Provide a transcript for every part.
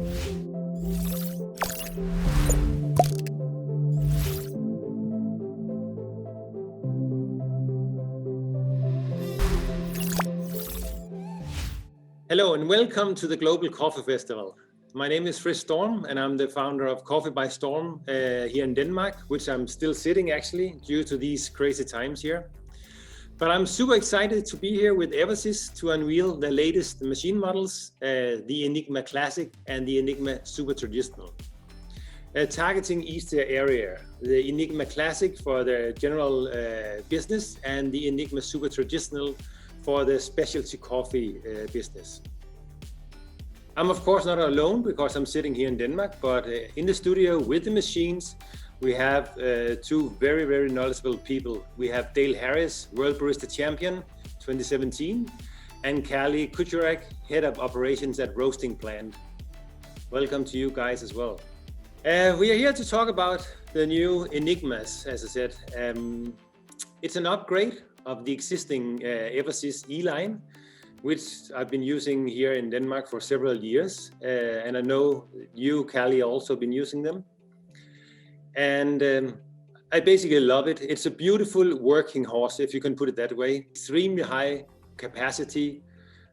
Hello and welcome to the Global Coffee Festival. My name is Fritz and I'm the founder of Coffee by Storm here in Denmark, which I'm still sitting actually due to these crazy times here. But I'm super excited to be here with Eversys to unveil the latest machine models, the Enigma Classic and the Enigma Super Traditional. Targeting each area, the Enigma Classic for the general business and the Enigma Super Traditional for the specialty coffee business. I'm of course not alone because I'm sitting here in Denmark, but in the studio with the machines, we have two very, very knowledgeable people. We have Dale Harris, World Barista Champion 2017, and Kallie Kocourek, Head of Operations at Roasting Plant. Welcome to you guys as well. We are here to talk about the new Enigmas, as I said. It's an upgrade of the existing Eversys E-line, which I've been using here in Denmark for several years. And I know you, Kallie, also been using them. And I basically love it. It's a beautiful working horse, if you can put it that way. Extremely high capacity,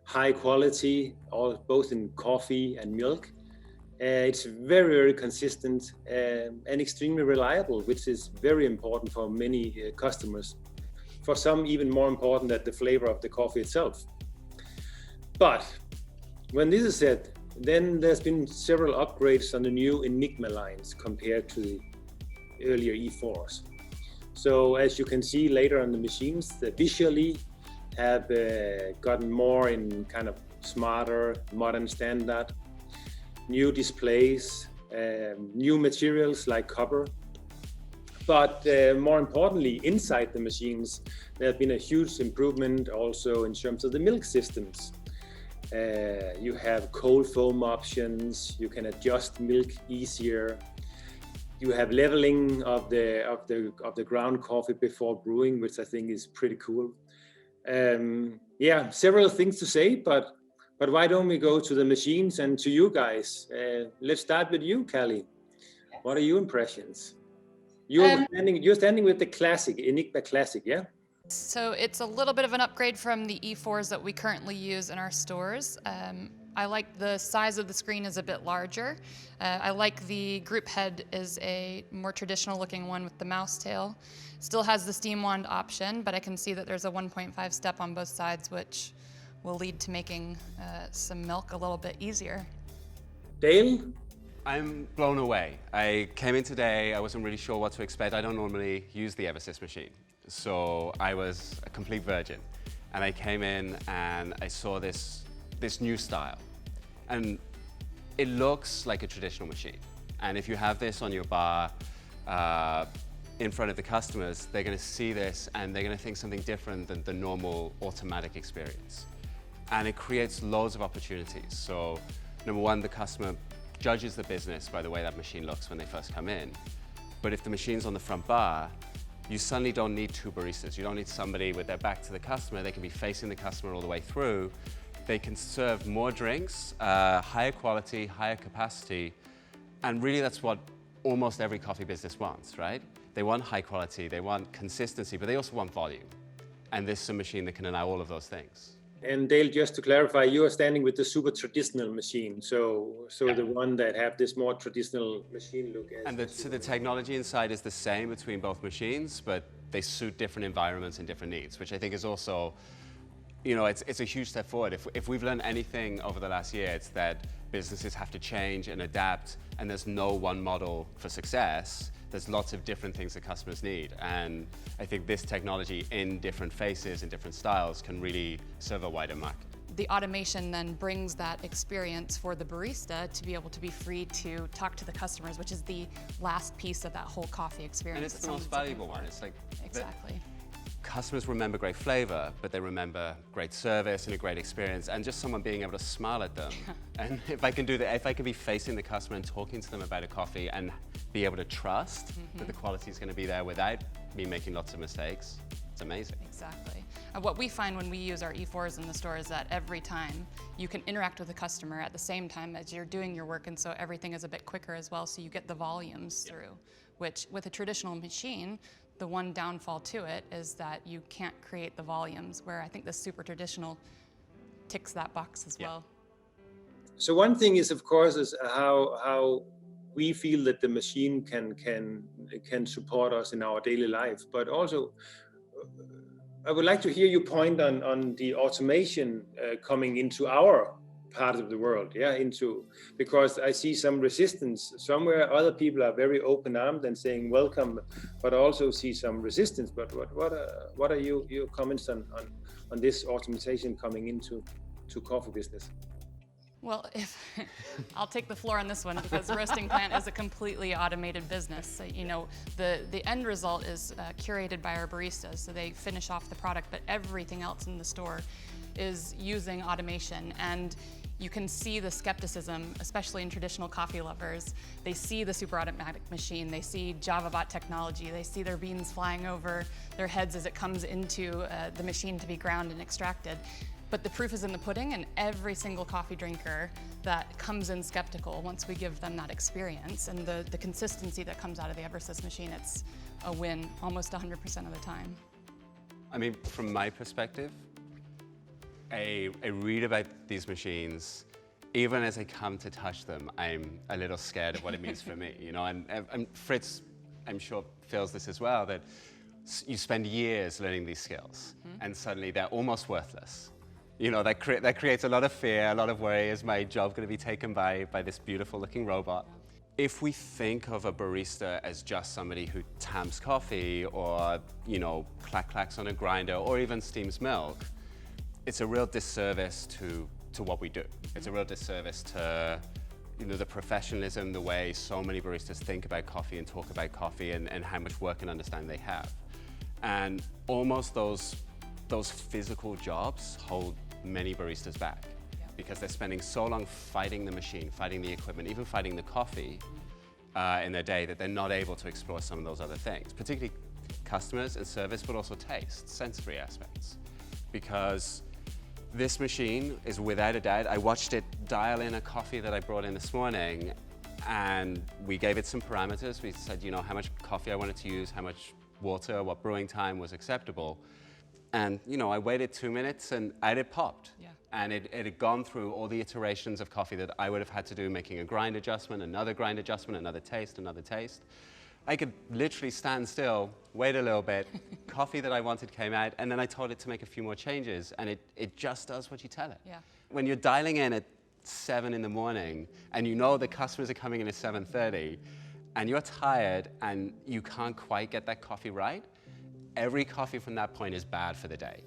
high quality, both in coffee and milk. It's very, very consistent and extremely reliable, which is very important for many customers. For some, even more important than the flavor of the coffee itself. But when this is said, then there's been several upgrades on the new Enigma lines compared to the earlier E4s. So as you can see later on the machines, they visually have gotten more in kind of smarter, modern standard, new displays, new materials like copper. But more importantly, inside the machines, there have been a huge improvement also in terms of the milk systems. You have cold foam options, you can adjust milk easier. You have leveling of the ground coffee before brewing, which I think is pretty cool. Yeah, several things to say, but why don't we go to the machines and to you guys? Let's start with you, Kallie. What are your impressions? You're standing with the classic, Enigma Classic, yeah? So it's a little bit of an upgrade from the E4s that we currently use in our stores. I like the size of the screen is a bit larger. I like the group head is a more traditional looking one with the mouse tail. Still has the steam wand option, but I can see that there's a 1.5 step on both sides, which will lead to making some milk a little bit easier. Dale? I'm blown away. I came in today, I wasn't really sure what to expect. I don't normally use the Eversys machine, so I was a complete virgin. And I came in and I saw this new style. And it looks like a traditional machine. And if you have this on your bar in front of the customers, they're gonna see this and they're gonna think something different than the normal automatic experience. And it creates loads of opportunities. So number one, the customer judges the business by the way that machine looks when they first come in. But if the machine's on the front bar, you suddenly don't need two baristas. You don't need somebody with their back to the customer. They can be facing the customer all the way through. They can serve more drinks, higher quality, higher capacity. And really that's what almost every coffee business wants, right? They want high quality, they want consistency, but they also want volume. And this is a machine that can allow all of those things. And Dale, just to clarify, you are standing with the super traditional machine, so yeah. The one that have this more traditional machine look. And the technology inside is the same between both machines, but they suit different environments and different needs, which I think is also, you know, it's a huge step forward. If we've learned anything over the last year, it's that businesses have to change and adapt, and there's no one model for success. There's lots of different things that customers need. And I think this technology in different faces and different styles can really serve a wider market. The automation then brings that experience for the barista to be able to be free to talk to the customers, which is the last piece of that whole coffee experience. And it's the most valuable one. It's like exactly. Customers remember great flavor, but they remember great service and a great experience, and just someone being able to smile at them. And if I can do that, if I can be facing the customer and talking to them about a coffee and be able to trust that the quality is going to be there without me making lots of mistakes, amazing. Exactly. What we find when we use our E4s in the store is that every time you can interact with the customer at the same time as you're doing your work, and so everything is a bit quicker as well, so you get the volumes through, which with a traditional machine, the one downfall to it is that you can't create the volumes, where I think the super traditional ticks that box as well. So one thing is, of course, is how we feel that the machine can support us in our daily life, but also I would like to hear you point on the automation coming into our part of the world, because I see some resistance somewhere. Other people are very open-armed and saying welcome, but also see some resistance. But what are your comments on this automation coming into coffee business? Well, I'll take the floor on this one, because the roasting plant is a completely automated business. So, the end result is curated by our baristas, so they finish off the product, but everything else in the store is using automation. And you can see the skepticism, especially in traditional coffee lovers. They see the super automatic machine, they see JavaBot technology, they see their beans flying over their heads as it comes into the machine to be ground and extracted. But the proof is in the pudding, and every single coffee drinker that comes in skeptical, once we give them that experience and the consistency that comes out of the Eversys machine, it's a win almost 100% of the time. I mean, from my perspective, I read about these machines. Even as I come to touch them, I'm a little scared of what it means for me. And Fritz, I'm sure, feels this as well, that you spend years learning these skills, and suddenly they're almost worthless. That creates a lot of fear, a lot of worry. Is my job going to be taken by this beautiful looking robot? If we think of a barista as just somebody who tamps coffee or, clacks on a grinder or even steams milk, it's a real disservice to what we do. It's a real disservice to the professionalism, the way so many baristas think about coffee and talk about coffee, and how much work and understanding they have. And almost those physical jobs hold many baristas back, because they're spending so long fighting the machine, fighting the equipment, even fighting the coffee in their day, that they're not able to explore some of those other things, particularly customers and service, but also taste, sensory aspects. Because this machine is, without a doubt, I watched it dial in a coffee that I brought in this morning, and we gave it some parameters. We said, how much coffee I wanted to use, how much water, what brewing time was acceptable. And I waited 2 minutes and out it popped. Yeah. And it had gone through all the iterations of coffee that I would have had to do, making a grind adjustment, another grind adjustment, another taste, another taste. I could literally stand still, wait a little bit, coffee that I wanted came out, and then I told it to make a few more changes, and it just does what you tell it. Yeah. When you're dialing in at 7 in the morning, and the customers are coming in at 7:30, and you're tired, and you can't quite get that coffee right, every coffee from that point is bad for the day,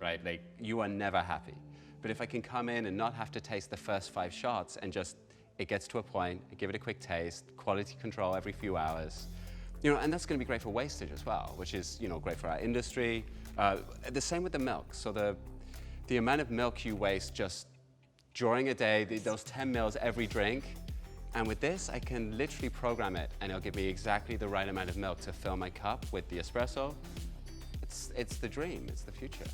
right? Like, you are never happy. But if I can come in and not have to taste the first 5 shots, and just, it gets to a point, I give it a quick taste, quality control every few hours, and that's going to be great for wastage as well, which is, great for our industry. The same with the milk. So the amount of milk you waste just during a day, those 10 mils every drink, and with this, I can literally program it, and it'll give me exactly the right amount of milk to fill my cup with the espresso. It's the dream, it's the future.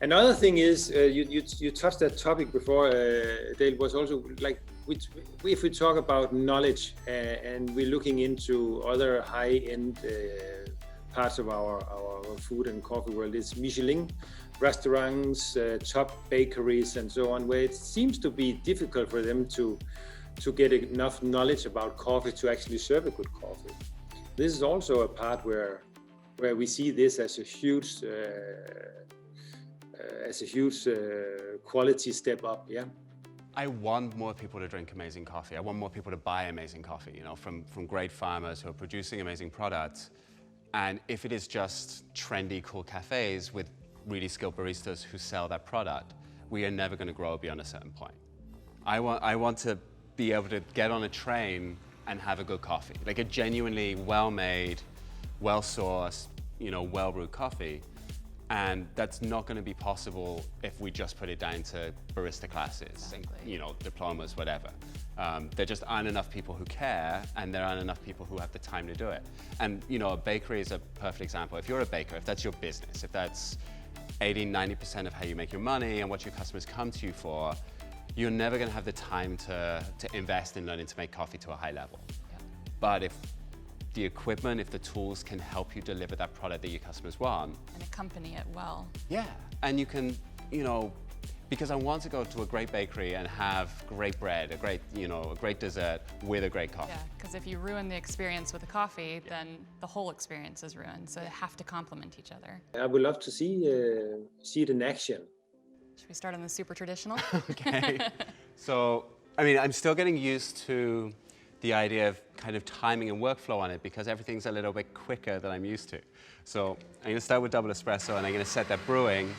Another thing is, you touched that topic before, Dale, was also like, if we talk about knowledge and we're looking into other high-end parts of our food and coffee world, it's Michelin restaurants, top bakeries, and so on, where it seems to be difficult for them to get enough knowledge about coffee to actually serve a good coffee. This is also a part where we see this as a huge quality step up. I want more people to drink amazing coffee. I want more people to buy amazing coffee, from great farmers who are producing amazing products. And if it is just trendy, cool cafes with really skilled baristas who sell that product, we are never going to grow beyond a certain point. I want to be able to get on a train and have a good coffee, like a genuinely well-made, well-sourced, well-brewed coffee. And that's not going to be possible if we just put it down to barista classes, and, you know, diplomas, whatever. There just aren't enough people who care, and there aren't enough people who have the time to do it. And you know, a bakery is a perfect example. If you're a baker, if that's your business, if that's 80–90% of how you make your money and what your customers come to you for, you're never going to have the time to invest in learning to make coffee to a high level. Yeah. But if the equipment, if the tools can help you deliver that product that your customers want. And accompany it well. Yeah, and you can, you know, because I want to go to a great bakery and have great bread, a great dessert with a great coffee. Yeah, because if you ruin the experience with the coffee, then the whole experience is ruined. So they have to complement each other. I would love to see it in action. Should we start on the super traditional? Okay. So, I mean, I'm still getting used to the idea of kind of timing and workflow on it because everything's a little bit quicker than I'm used to. So I'm going to start with double espresso and I'm going to set that brewing.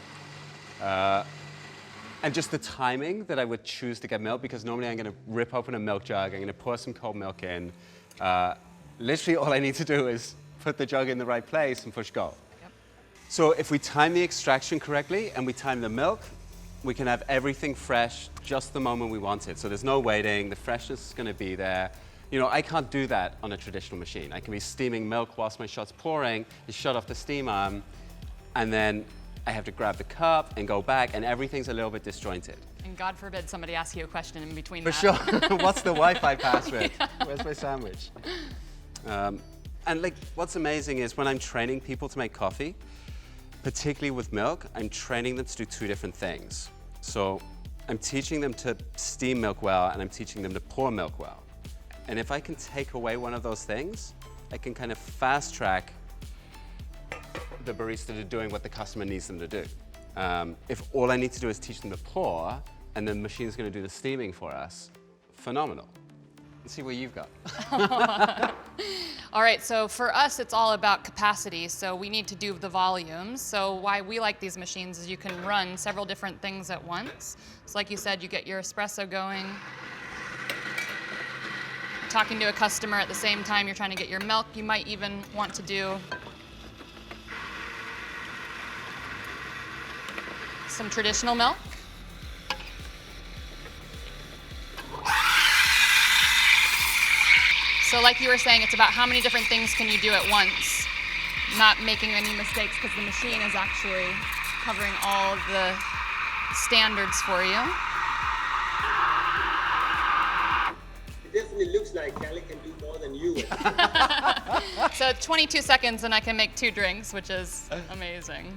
And just the timing that I would choose to get milk, because normally I'm going to rip open a milk jug, I'm going to pour some cold milk in. Literally all I need to do is put the jug in the right place and push go. Yep. So if we time the extraction correctly and we time the milk, we can have everything fresh just the moment we want it. So there's no waiting, the freshness is going to be there. You know, I can't do that on a traditional machine. I can be steaming milk whilst my shot's pouring, you shut off the steam arm, and then I have to grab the cup and go back, and everything's a little bit disjointed. And God forbid somebody asks you a question in between For that. sure. What's the Wi-Fi password? Yeah. Where's my sandwich? And like, what's amazing is when I'm training people to make coffee, particularly with milk, I'm training them to do two different things. So I'm teaching them to steam milk well, and I'm teaching them to pour milk well. And if I can take away one of those things, I can kind of fast track the barista to doing what the customer needs them to do. If all I need to do is teach them to pour, and the machine's going to do the steaming for us, phenomenal. Let's see what you've got. All right, so for us, it's all about capacity. So we need to do the volumes. So why we like these machines is you can run several different things at once. So like you said, you get your espresso going, talking to a customer at the same time you're trying to get your milk. You might even want to do some traditional milk. So like you were saying, it's about how many different things can you do at once, not making any mistakes because the machine is actually covering all of the standards for you. It definitely looks like Kallie can do more than you. So 22 seconds and I can make 2 drinks, which is amazing.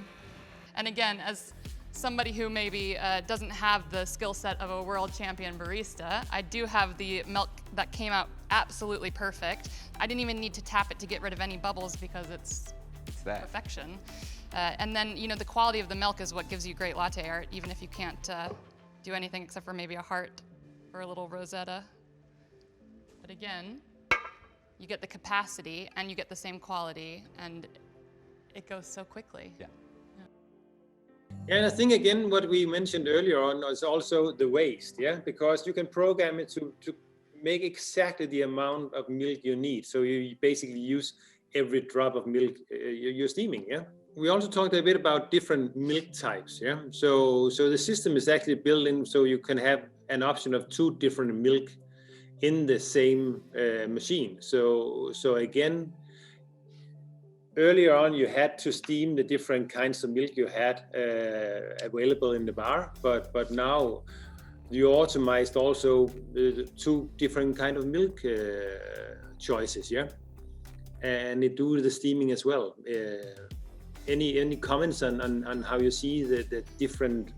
And again, as somebody who maybe doesn't have the skill set of a world champion barista, I do have the milk that came out absolutely perfect. I didn't even need to tap it to get rid of any bubbles because it's there. perfection. And then, you know, the quality of the milk is what gives you great latte art, even if you can't do anything except for maybe a heart or a little Rosetta. But again, you get the capacity and you get the same quality, and it goes so quickly. Yeah. And I think, again, what we mentioned earlier on is also the waste, yeah? Because you can program it to make exactly the amount of milk you need. So you basically use every drop of milk you're steaming, yeah? We also talked a bit about different milk types, yeah? So the system is actually built in so you can have an option of 2 different milk in the same machine. So again, earlier on, you had to steam the different kinds of milk you had available in the bar, but now you automized also 2 different kind of milk choices, yeah, and it do the steaming as well. Any comments on how you see the different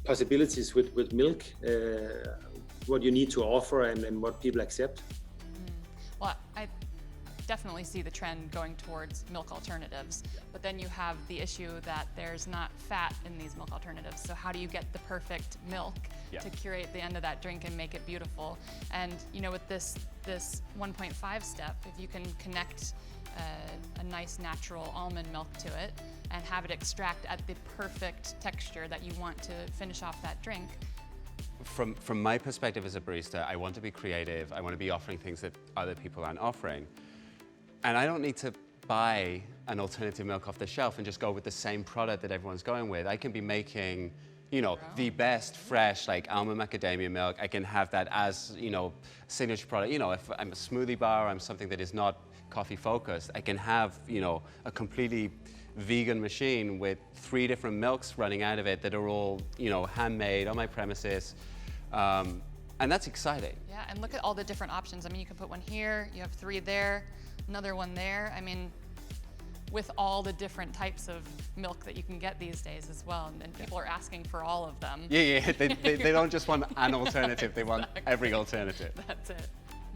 possibilities with milk, what you need to offer and what people accept? Well, I definitely see the trend going towards milk alternatives, but then you have the issue that there's not fat in these milk alternatives. So how do you get the perfect milk to curate the end of that drink and make it beautiful? And you know, with this 1.5 step, if you can connect a nice natural almond milk to it and have it extract at the perfect texture that you want to finish off that drink. From my perspective as a barista, I want to be creative. I want to be offering things that other people aren't offering. And I don't need to buy an alternative milk off the shelf and just go with the same product that everyone's going with. I can be making, you know, the best fresh, like almond macadamia milk. I can have that as, you know, signature product. You know, if I'm a smoothie bar, or I'm something that is not coffee focused, I can have, you know, a completely vegan machine with 3 different milks running out of it that are all, you know, handmade on my premises. And that's exciting. Yeah, and look at all the different options. I mean, you can put one here, you have 3 there, another one there. I mean, with all the different types of milk that you can get these days as well, and people are asking for all of them. Yeah, they don't just want an alternative, they want every alternative. That's it.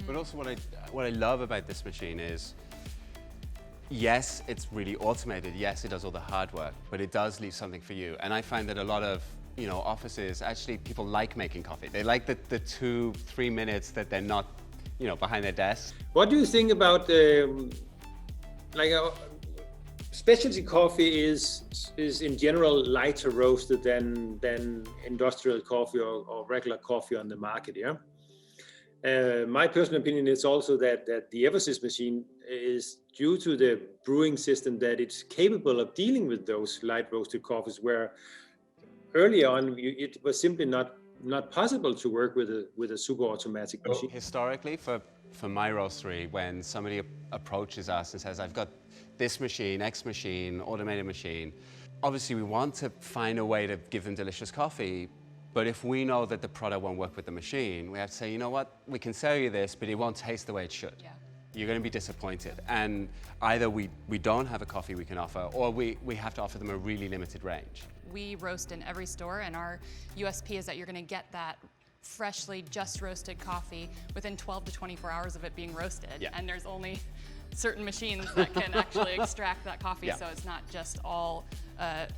But also what I love about this machine is, yes, it's really automated, yes, it does all the hard work, but it does leave something for you. And I find that a lot of, you know, offices, actually people like making coffee. They like the 2-3 minutes that they're not, you know, behind their desk. What do you think about specialty coffee is in general lighter roasted than industrial coffee or regular coffee on the market, yeah? My personal opinion is also that the Eversys machine is, due to the brewing system, that it's capable of dealing with those light roasted coffees, where early on it was simply not possible to work with a super automatic machine. Historically, for my roastery, when somebody approaches us and says, I've got this machine, X machine, automated machine, obviously we want to find a way to give them delicious coffee, but if we know that the product won't work with the machine, we have to say, you know what, we can sell you this, but it won't taste the way it should. Yeah. You're going to be disappointed. And either we don't have a coffee we can offer, or we have to offer them a really limited range. We roast in every store, and our USP is that you're going to get that freshly just roasted coffee within 12 to 24 hours of it being roasted. Yeah. And there's only certain machines that can actually extract that coffee, Yeah. so it's not just all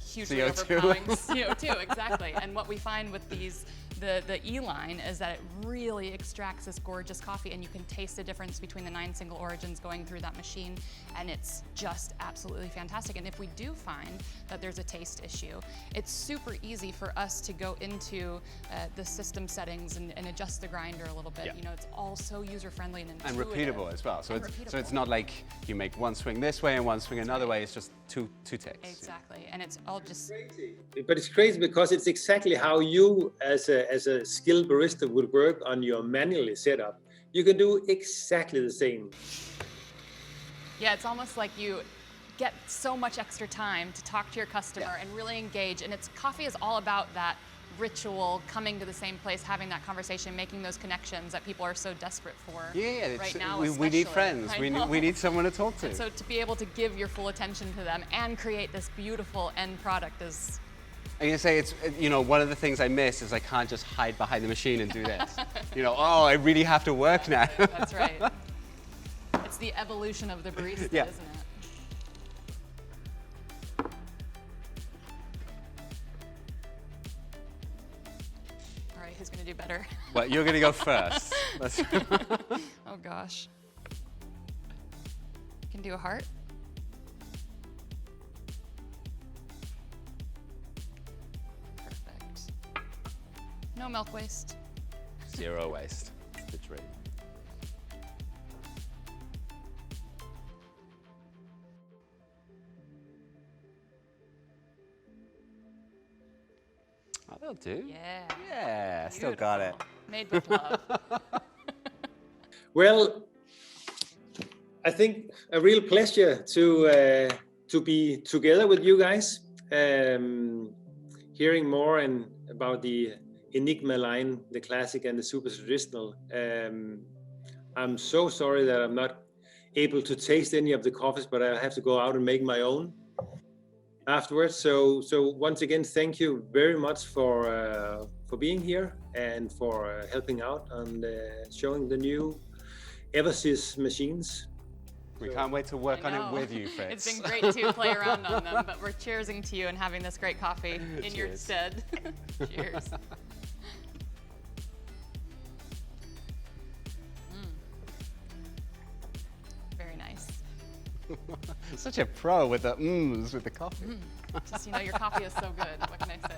hugely CO2. overpowering CO2, exactly. And what we find with these, the E-line, is that it really extracts this gorgeous coffee, and you can taste the difference between the 9 single origins going through that machine, and it's just absolutely fantastic. And if we do find that there's a taste issue, it's super easy for us to go into the system settings and adjust the grinder a little bit. Yeah. You know, it's all so user-friendly and And intuitive. repeatable as well. So And it's repeatable. not like you make one swing this way and one swing another way. It's just two takes. Exactly, and it's all just But it's crazy because it's exactly how you, as a skilled barista, would work on your manually setup. You can do exactly the same. yeah, it's almost like you get so much extra time to talk to your customer and really engage. And coffee is all about that ritual, coming to the same place, having that conversation, making those connections that people are so desperate for right now. we need especially. friends. I We know. need someone to talk to. So to be able to give your full attention to them and create this beautiful end product is I'm gonna say it's, you know, one of the things I miss is I can't just hide behind the machine and do this. You know, oh, I really have to work now. That's right. It's the evolution of the barista, Yeah. isn't it? All right, who's gonna do better? Well, you're gonna go first. Oh gosh. You can do a heart. Perfect. No milk waste. Zero waste. It's the dream. Oh, that'll do. Yeah. Yeah, still got it. Beautiful. Made with love. Well, I think a real pleasure to be together with you guys, hearing more about the Enigma line, the classic and the super traditional. I'm so sorry that I'm not able to taste any of the coffees, but I have to go out and make my own afterwards. So once again, thank you very much for being here and for helping out on showing the new Eversys machines. We can't wait to work I on it know. with you, Fritz. It's been great to play around on them, but we're cheersing to you and having this great coffee in your Cheers. stead. Cheers. Very nice. Such a pro with the with the coffee. Just, you know, your coffee is so good. What can I say?